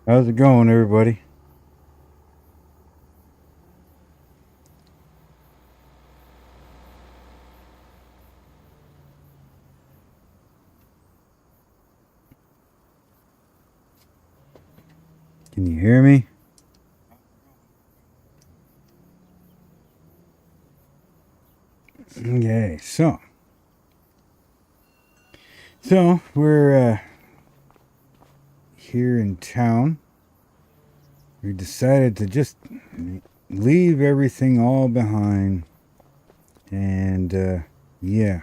How's it going, everybody? Can you hear me? Okay, so we're here in town. We decided to just leave everything all behind, and yeah,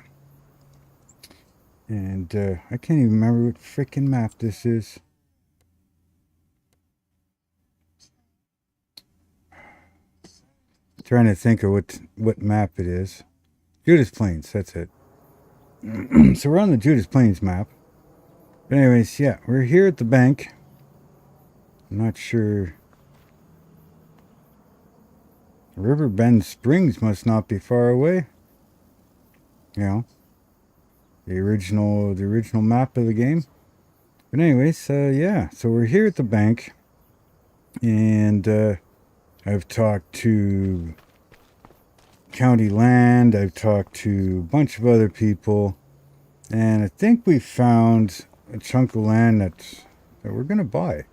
and I can't even remember what freaking map this is. Trying to think of what map it is. Judas Plains, that's it. So we're on the Judas Plains map. But anyways, yeah, we're here at the bank. I'm not sure. Riverbend Springs must not be far away. You know, the original map of the game. But anyways, yeah. So we're here at the bank, and I've talked to County Land. I've talked to a bunch of other people, and I think we found a chunk of land that we're gonna buy.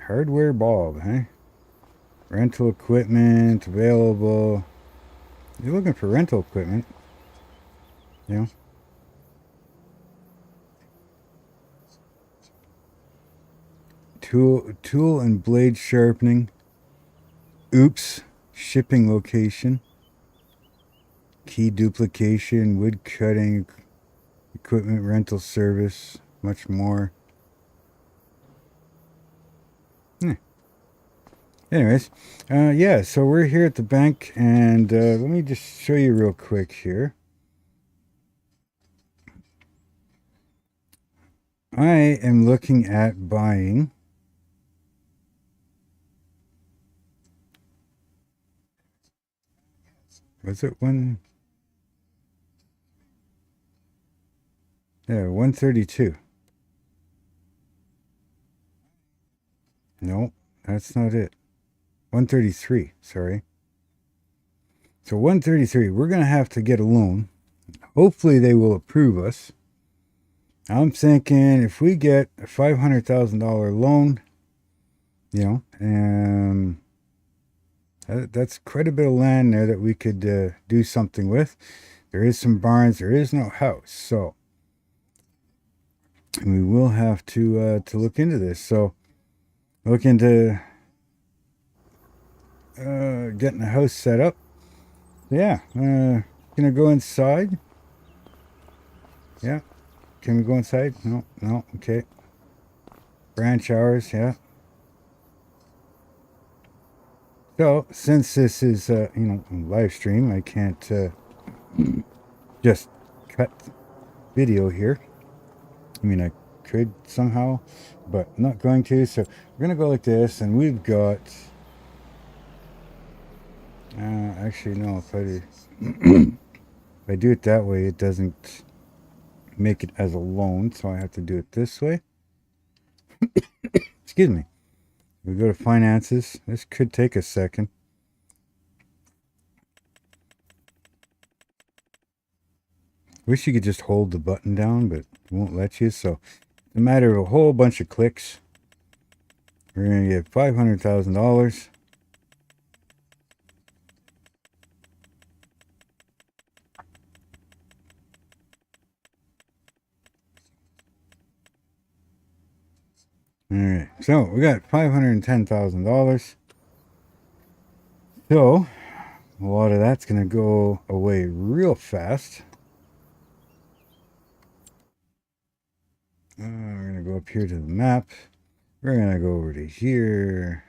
Hardware Bob, hey? Rental equipment available. You're looking for rental equipment, you know? Tool and blade sharpening. Oops. Shipping location. Key duplication. Wood cutting. Equipment rental service. Much more. Anyways, yeah, so we're here at the bank, and let me just show you real quick here. I am looking at buying was it one? Yeah, 132. No, that's not it. 133, sorry. So 133, we're going to have to get a loan. Hopefully they will approve us. I'm thinking if we get a $500,000 loan, you know, that's quite a bit of land there that we could do something with. There is some barns. There is no house, so we will have to look into this. So look into getting a house set up. Yeah, gonna go inside. Yeah, can we go inside? No, no. Okay. Branch hours. Yeah. So since this is live stream, I can't just cut video here. I mean, I could somehow, but I'm not going to. So we're gonna go like this, and we've got. Actually, no. If I do it that way, it doesn't make it as a loan, so I have to do it this way. Excuse me. We go to finances. This could take a second. Wish you could just hold the button down, but it won't let you. So it's a matter of a whole bunch of clicks. We're gonna get $500,000. All right, so we got $510,000. So a lot of that's gonna go away real fast. We're gonna go up here to the map. We're gonna go over to here.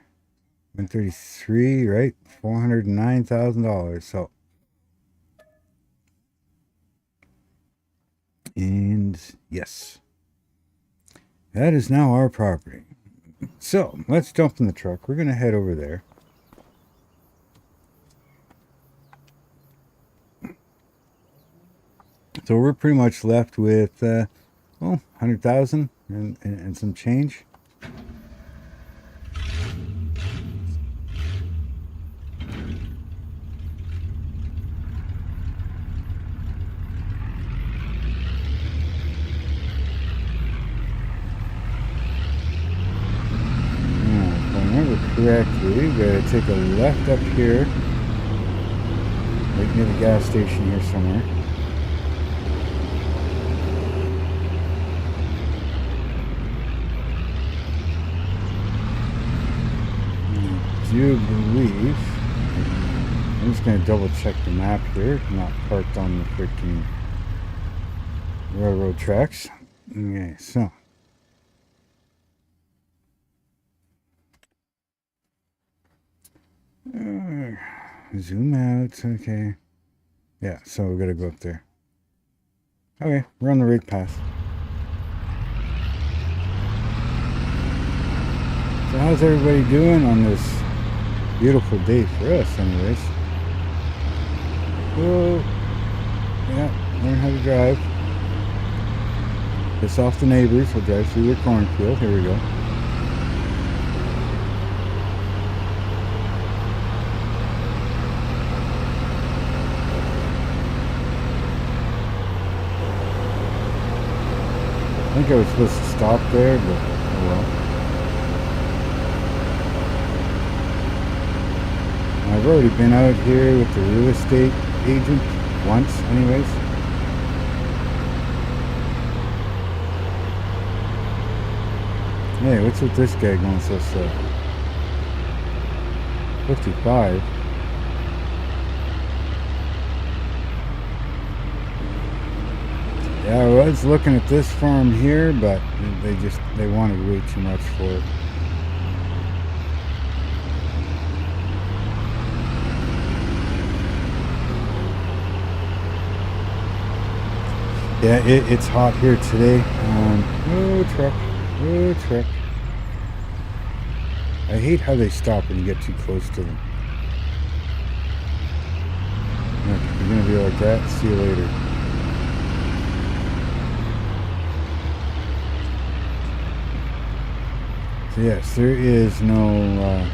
133, right? $409,000. So, and yes, that is now our property. So let's jump in the truck. We're gonna head over there. So we're pretty much left with 100,000 and some change. correctly, we gotta take a left up here, right near the gas station here somewhere. I do believe, I'm just gonna double check the map here, not parked on the freaking railroad tracks. Okay, so. Zoom out, okay. Yeah, so we gotta go up there. Okay, we're on the right path. So how's everybody doing on this beautiful day for us, anyways? Whoa. Yeah, learn how to drive. Piss off the neighbors. We'll drive through the cornfield. Here we go. I think I was supposed to stop there, but oh well. I've already been out here with the real estate agent once, anyways. Hey, what's with this guy going so slow? 55. Yeah, I was looking at this farm here, but they wanted way too much for it. Yeah, it's hot here today. Oh, truck. Oh, truck. I hate how they stop when you get too close to them. Look, you're going to be like that. See you later. So yes, there is no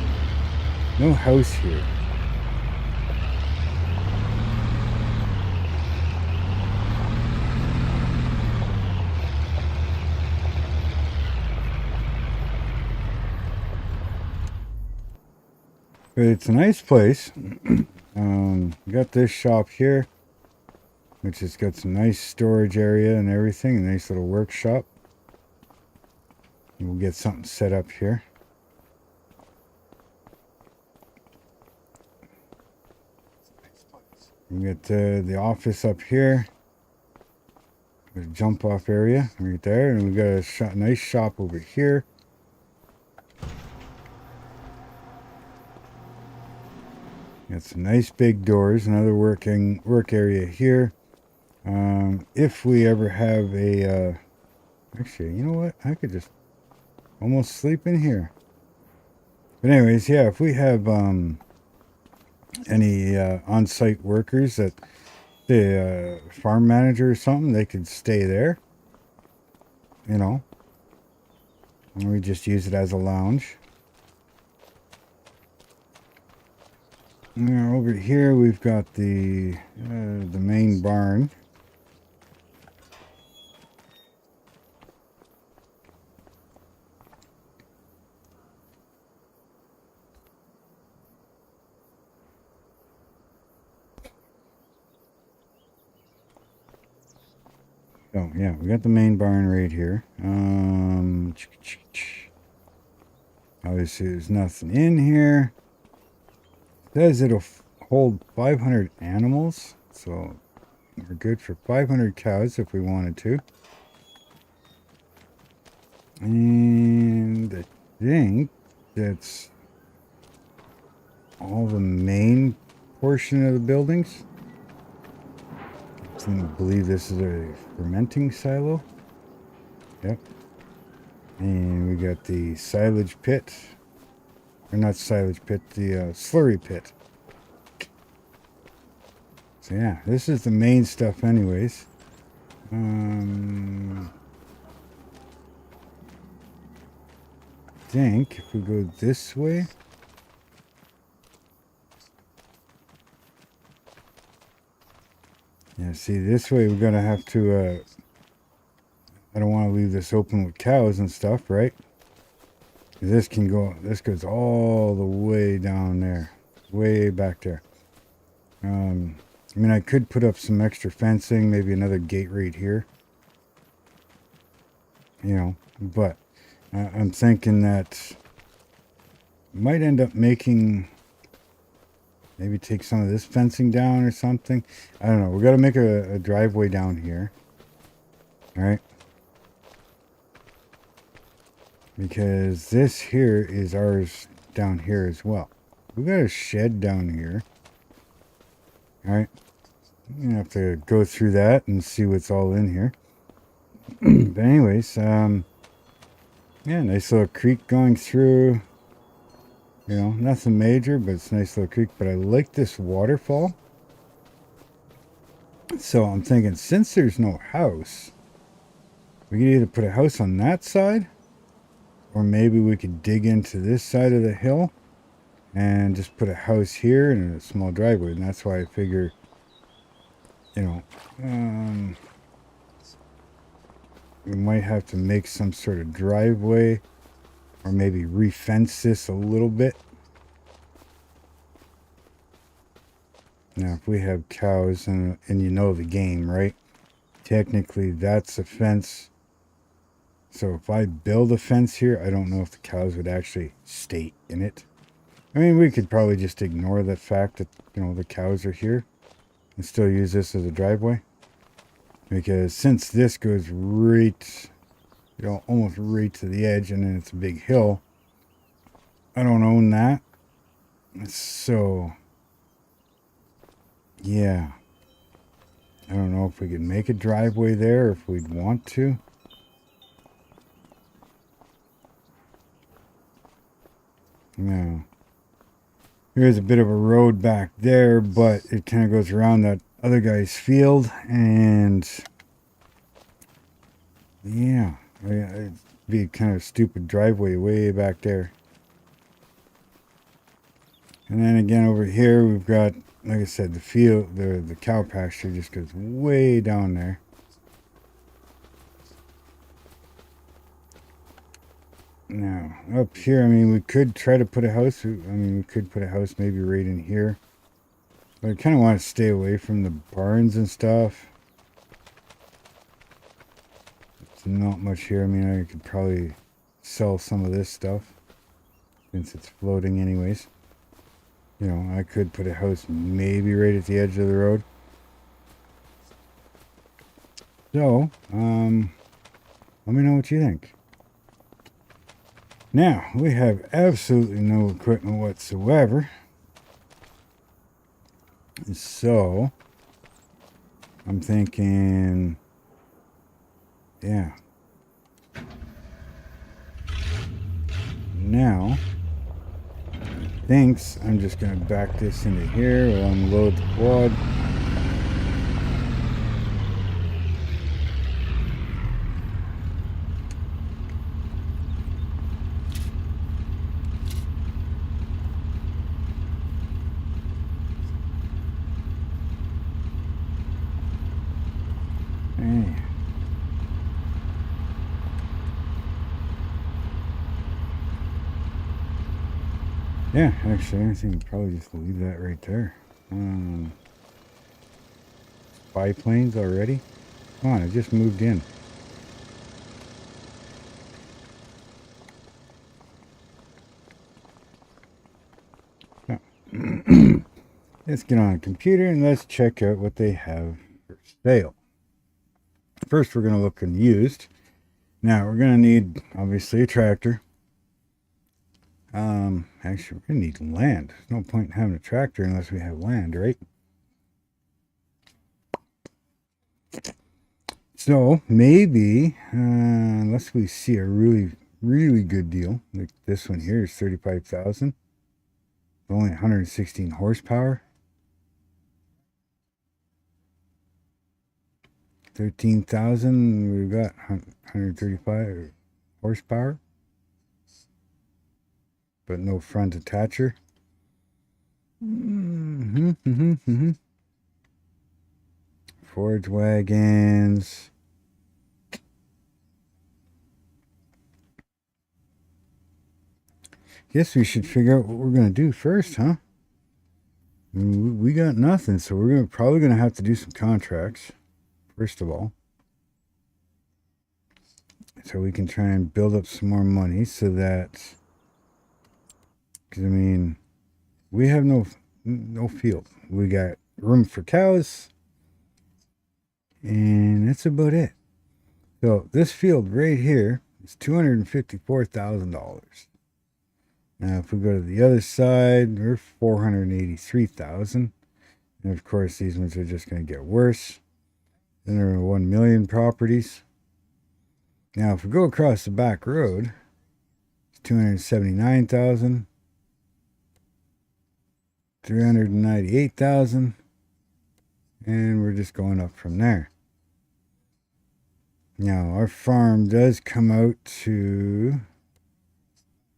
house here. But it's a nice place. We got this shop here, which has got some nice storage area and everything. A nice little workshop. We'll get something set up here. We got the office up here. A jump off area right there, and we got a nice shop over here. Got some nice big doors. Another work area here. If we ever have a actually, you know what? I could just almost sleep in here. But anyways, yeah, if we have any on-site workers that the farm manager or something, they could stay there, you know, and we just use it as a lounge. Now over here we've got the main barn. Oh yeah, we got the main barn right here. Obviously there's nothing in here. It says it'll hold 500 animals, so we're good for 500 cows if we wanted to. And I think that's all the main portion of the buildings. I believe this is a fermenting silo. Yep. And we got the silage pit. Or not silage pit, the slurry pit. So yeah, this is the main stuff anyways. I think if we go this way. Yeah, see, this way we're gonna have to, I don't want to leave this open with cows and stuff, right? This can go, this goes all the way down there, way back there. I mean, I could put up some extra fencing, maybe another gate right here, you know, but I'm thinking that might end up making, maybe take some of this fencing down or something. I don't know. We got to make a driveway down here. All right. Because this here is ours down here as well. We got a shed down here. All right. You have to go through that and see what's all in here. But anyways, yeah, nice little creek going through. You know, nothing major, but it's a nice little creek. But I like this waterfall. So I'm thinking, since there's no house, we could either put a house on that side, or maybe we could dig into this side of the hill and just put a house here and a small driveway. And that's why I figure, you know, we might have to make some sort of driveway, or maybe re-fence this a little bit. Now, if we have cows, and you know the game, right? Technically, that's a fence. So if I build a fence here, I don't know if the cows would actually stay in it. I mean, we could probably just ignore the fact that, you know, the cows are here and still use this as a driveway. Because since this goes right, you know, almost right to the edge, and then it's a big hill, I don't own that. So, yeah. I don't know if we could make a driveway there, or if we'd want to. No. There's a bit of a road back there, but it kind of goes around that other guy's field, and yeah, it'd be a kind of stupid driveway way back there. And then again over here, we've got, like I said, the field, the cow pasture just goes way down there. Now, up here, I mean, we could try to put a house. I mean, we could put a house maybe right in here. But I kind of want to stay away from the barns and stuff. There's not much here. I mean, I could probably sell some of this stuff, since it's floating anyways. You know, I could put a house maybe right at the edge of the road. So, let me know what you think. Now, we have absolutely no equipment whatsoever. So, I'm thinking, yeah. Now, thinks I'm just going to back this into here. We'll unload the quad. Hey. Yeah, actually, I think probably just leave that right there. Biplanes already? Come on, I just moved in. Oh. Let's get on a computer and let's check out what they have for sale. First, we're going to look in used. Now, we're going to need, obviously, a tractor. Actually, we're going to need land. There's no point in having a tractor unless we have land, right? So, maybe, unless we see a really, really good deal, like this one here is $35,000. Only 116 horsepower. 13,000, we've got 135 horsepower. But no front attacher. Forge wagons. guess we should figure out what we're going to do first, huh? I mean, we got nothing, so we're probably going to have to do some contracts, first of all. So we can try and build up some more money so that... Because, I mean, we have no field. We got room for cows, and that's about it. So this field right here is $254,000. Now, if we go to the other side, we're $483,000. And of course, these ones are just going to get worse. Then there are 1 million properties. Now, if we go across the back road, it's 279,000, 398,000, and we're just going up from there. Now, our farm does come out to,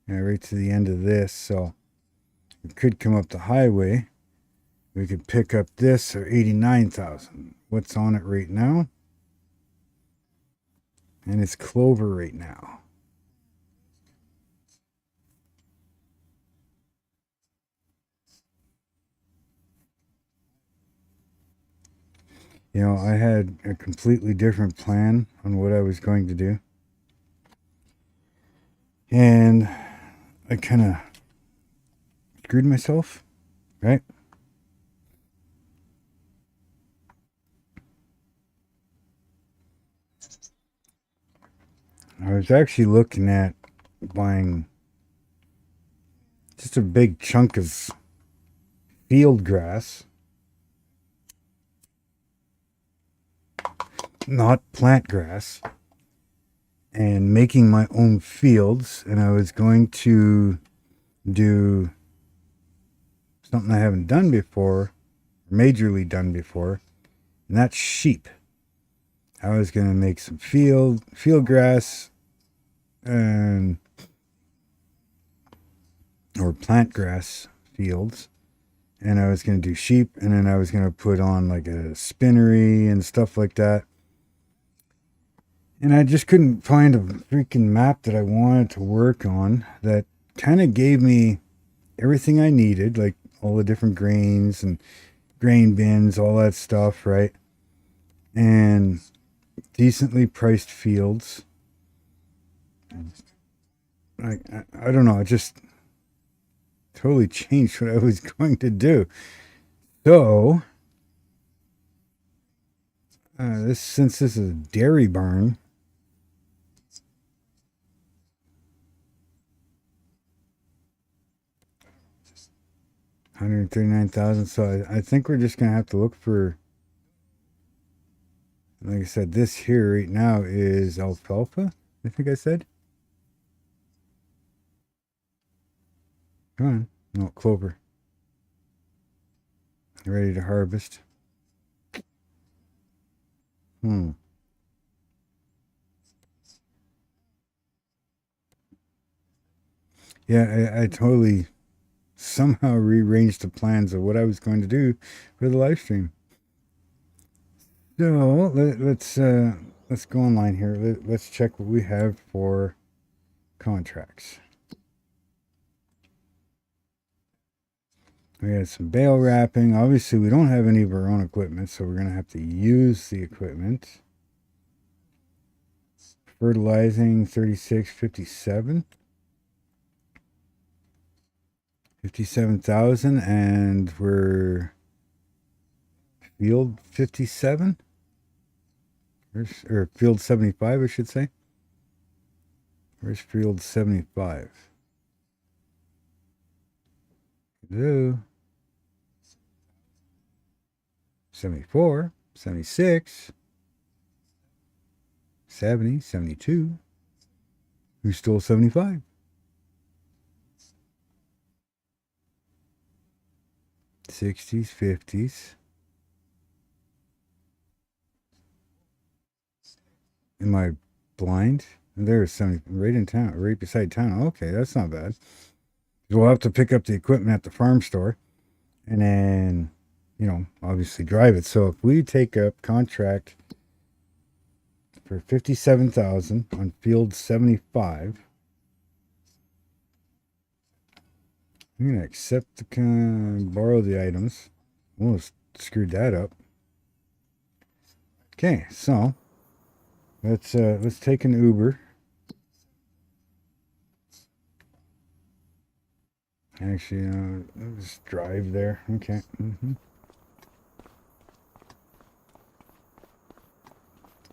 right to the end of this, so we could come up the highway. We could pick up this for 89,000. What's on it right now? And it's clover right now. You know, I had a completely different plan on what I was going to do. And I kind of screwed myself, right? I was actually looking at buying just a big chunk of field grass, not plant grass, and making my own fields. And I was going to do something I haven't done before, majorly done before, and that's sheep. I was going to make some field grass and or plant grass fields, and I was going to do sheep, and then I was going to put on like a spinnery and stuff like that. And I just couldn't find a freaking map that I wanted to work on that kind of gave me everything I needed, like all the different grains and grain bins, all that stuff, right? And decently priced fields. I don't know, it just totally changed what I was going to do. So, since this is a dairy barn, $139,000. So I think we're just gonna have to look for. Like I said, this here right now is alfalfa. I think I said. Come on, no clover. Ready to harvest. Yeah, I totally somehow rearranged the plans of what I was going to do for the live stream. So let's go online here. Let's check what we have for contracts. We got some bale wrapping. Obviously, we don't have any of our own equipment, so we're going to have to use the equipment. Fertilizing, 36.57. 57,000, and we're field 57, or field 75, I should say. Where's field 75? Hello. 74, 76, 70, 72. Who stole 75? '60s, '50s. Am I blind? There's 70 right in town, right beside town. Okay, that's not bad. We'll have to pick up the equipment at the farm store, and then, obviously drive it. So if we take up contract for 57,000 on field 75, I'm gonna accept the borrow the items. Almost screwed that up. Okay, so let's take an Uber. Actually, let's drive there. Okay.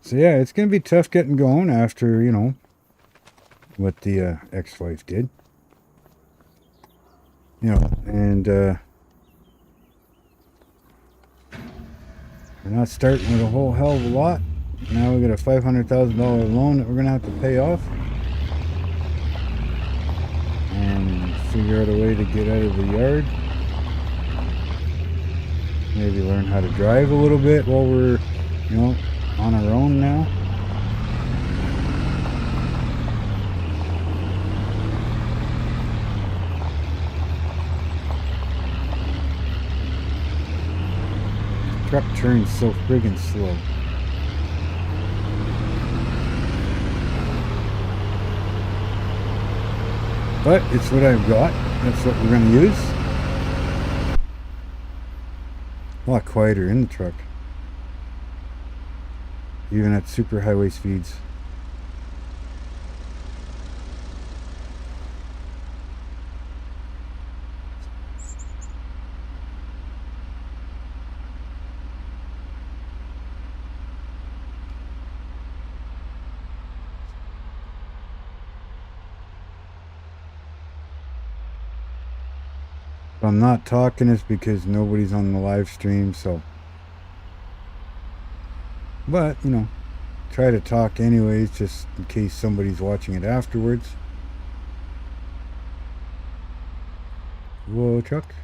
So yeah, it's gonna be tough getting going after what the ex-wife did. And we're not starting with a whole hell of a lot. Now we got a $500,000 loan that we're gonna have to pay off, and figure out a way to get out of the yard. Maybe learn how to drive a little bit while we're, on our own now. Truck turns so friggin' slow. But it's what I've got. That's what we're going to use. A lot quieter in the truck. Even at super highway speeds. If I'm not talking, it's because nobody's on the live stream, so. But, try to talk anyways, just in case somebody's watching it afterwards. Whoa, truck.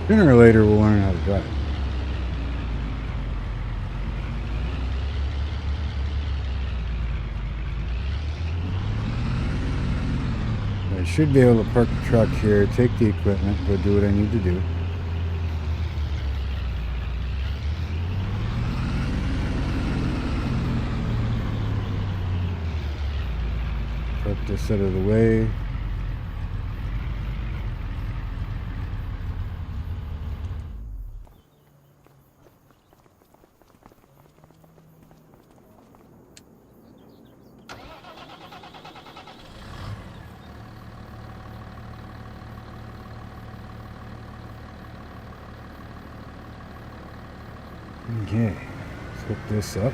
Sooner or later, we'll learn how to drive. I should be able to park the truck here, take the equipment, go do what I need to do. Park this out of the way. Okay, let's hook this up.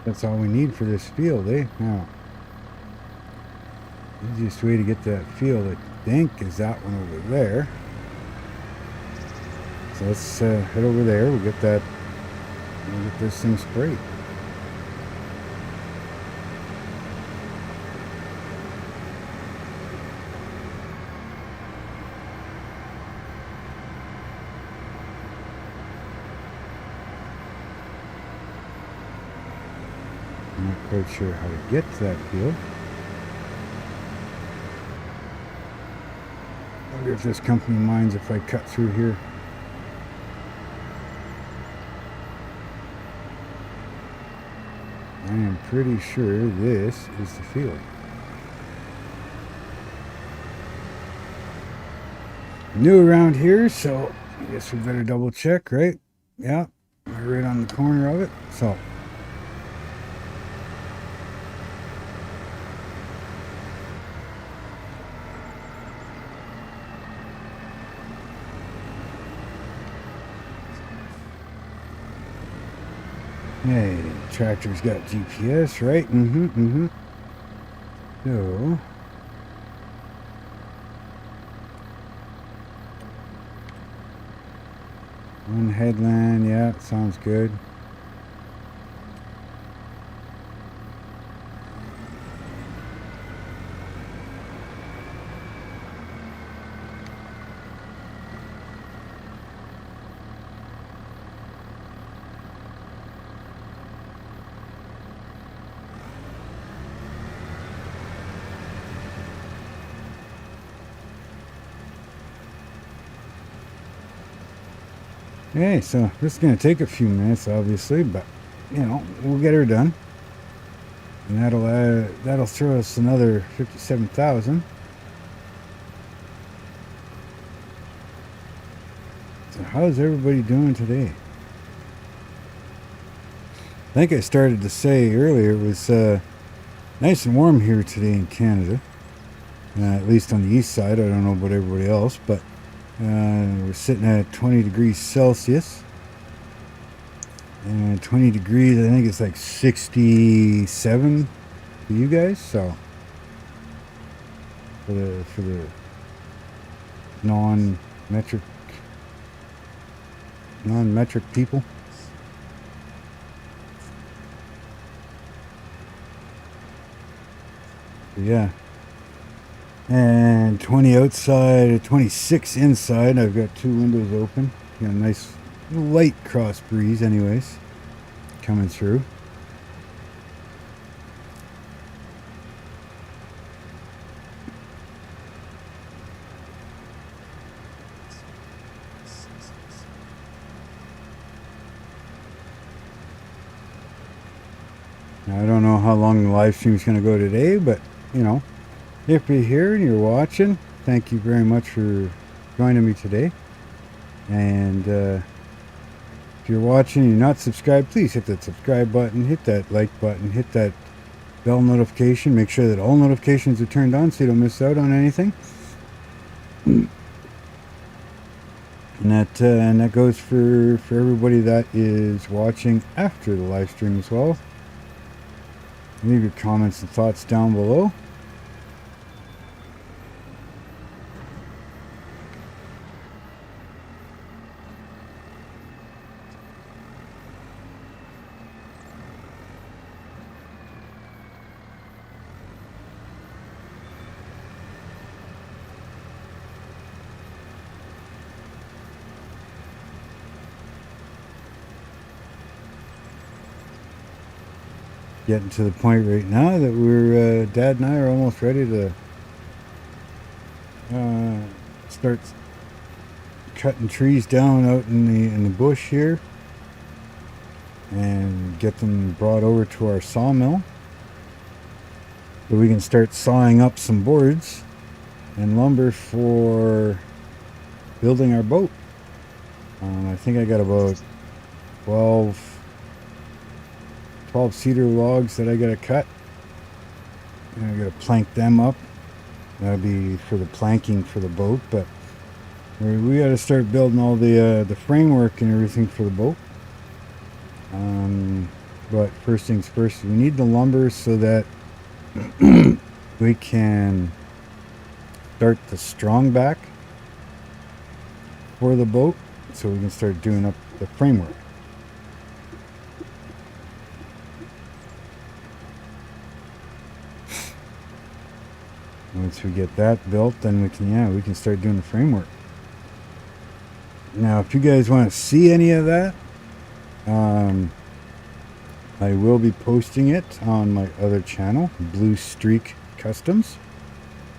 That's all we need for this field, eh? Now, easiest way to get that field, I think, is that one over there. So let's head over there. We'll get this thing sprayed. I'm not quite sure how to get to that field. I wonder if this company minds if I cut through here. I am pretty sure this is the field. New around here, so I guess we better double check, right? Yeah, we're right on the corner of it. So hey, tractor's got GPS, right? So one headland, yeah, sounds good. Okay, so this is going to take a few minutes, obviously, but, you know, we'll get her done. And that'll throw us another 57,000. So how's everybody doing today? I think I started to say earlier, it was nice and warm here today in Canada. At least on the east side. I don't know about everybody else, but we're sitting at 20 degrees Celsius. And 20 degrees, I think it's like 67 for you guys. So for the non-metric people. Yeah. And 20 outside, 26 inside. I've got two windows open. Got a nice light cross breeze anyways coming through. Now, I don't know how long the live stream is going to go today, but you know, if you're here and you're watching, thank you very much for joining me today. And if you're watching and you're not subscribed, please hit that subscribe button, hit that like button, hit that bell notification. Make sure that all notifications are turned on so you don't miss out on anything. And that goes for everybody that is watching after the live stream as well. Leave your comments and thoughts down below. Getting to the point right now that we're Dad and I are almost ready to start cutting trees down out in the bush here and get them brought over to our sawmill so we can start sawing up some boards and lumber for building our boat. I think I got about 12 cedar logs that I gotta cut, and I gotta plank them up. That'll be for the planking for the boat, but we gotta start building all the framework and everything for the boat. But first things first, we need the lumber so that we can start the strong back for the boat, so we can start doing up the framework. Once we get that built, then we can start doing the framework. Now, if you guys want to see any of that, I will be posting it on my other channel, Blue Streak Customs.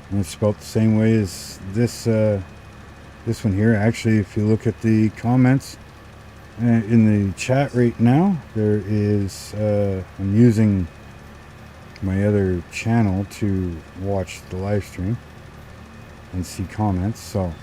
And it's spelled the same way as this one here. Actually, if you look at the comments, in the chat right now, there is, I'm using my other channel to watch the live stream and see comments, so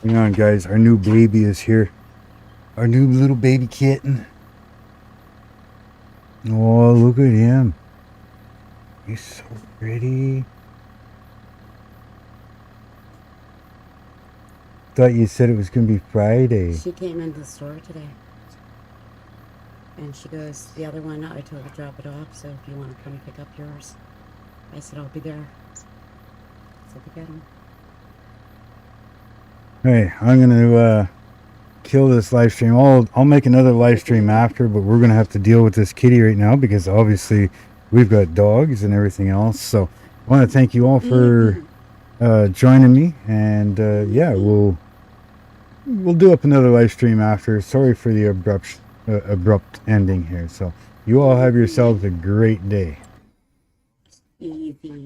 hang on, guys. Our new baby is here. Our new little baby kitten. Oh, look at him. He's so pretty. Thought you said it was going to be Friday. She came into the store today. And she goes, the other one, I told her to drop it off, so if you want to come pick up yours. I said, I'll be there. So to get him. Hey, I'm going to kill this live stream. I'll make another live stream after, but we're going to have to deal with this kitty right now because obviously we've got dogs and everything else. So I want to thank you all for joining me, and yeah, we'll do up another live stream after. Sorry for the abrupt ending here. So you all have yourselves a great day. Easy.